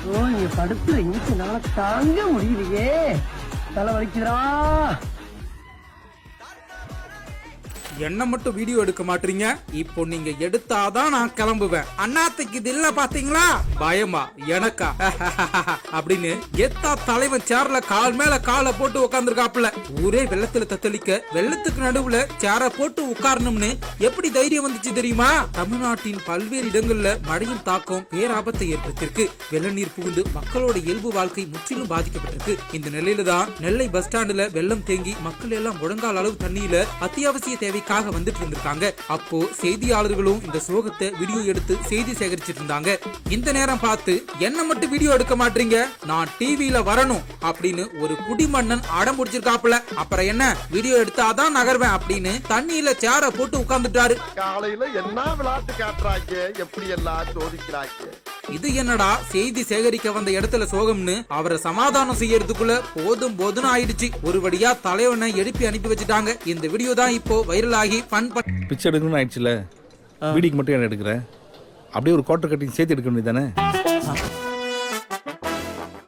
ஐயோ நீங்க படுத்துற இன்னைக்கு தாங்க முடியலையே, தலை வலிக்குதுடா. என்ன மட்டும் வீடியோ எடுக்க மாட்டீங்க? இப்போ நீங்க எடுத்தாதான் நான் கிளம்புவேன். அண்ணாத்துக்கு இது இல்ல பாத்தீங்களா? பயமா எனக்கா அப்படின்னு எத்தா தலைவன் சேர்ல கால் மேல காலை போட்டு உட்கார்ந்துருக்காப்புல. ஊரே வெள்ளத்துல தத்தளிக்க வெள்ளத்துக்கு நடுவுல சேர போட்டு உட்காரணும்னு எப்படி தைரியம் வந்துச்சு தெரியுமா? தமிழ்நாட்டின் பல்வேறு இடங்கள்ல மழையின் தாக்கம் பேராபத்தை ஏற்படுத்திருக்கு. வெள்ள நீர் புகுந்து மக்களோட இயல்பு வாழ்க்கை முற்றிலும் பாதிக்கப்பட்டிருக்கு. இந்த நிலையில தான் நெல்லை பஸ் ஸ்டாண்டுல வெள்ளம் தேங்கி மக்கள் எல்லாம் முழங்கால் அளவு தண்ணியில அத்தியாவசிய தேவை வந்துட்டு இருந்திருக்காங்க. அப்போ செய்தியாளர்களும் இந்த சோகத்தை வீடியோ எடுத்து செய்தி சேகரிச்சிட்டு இருந்தாங்க. இந்த நேரம் பார்த்து என்ன மட்டும் வீடியோ எடுக்க மாட்டீங்க, நான் டிவில வரணும் அப்படின்னு ஒரு குடிமன்னன் அடம் பிடிச்சிருக்காப்புல. அப்புறம் என்ன வீடியோ எடுத்தாதான் நகர்வேன் அப்படின்னு தண்ணியில சேர போட்டு உட்கார்ந்துட்டாரு. காலையில என்ன விளையாட்டு காட்டுறாங்க, எப்படி எல்லாம் சோதிக்கிறாங்க. இது என்னடா செய்தி சேகரிக்க வந்த இடத்துல சோகம்னு அவரை சமாதானம் செய்யறதுக்குள்ள போதும் போதுன்னு ஆயிடுச்சு. ஒரு வழியா தலைவனை எழுப்பி அனுப்பி வச்சுட்டாங்க. இந்த வீடியோ தான் இப்போ வைரல் ஆகி பிச்சை எடுக்கணும்னு ஆயிடுச்சுல, வீடியோக்கு மட்டும் என்ன எடுக்கிற? அப்படியே ஒரு குவார்டர் கட்டிங் சேர்த்து எடுக்க வேண்டியதானே?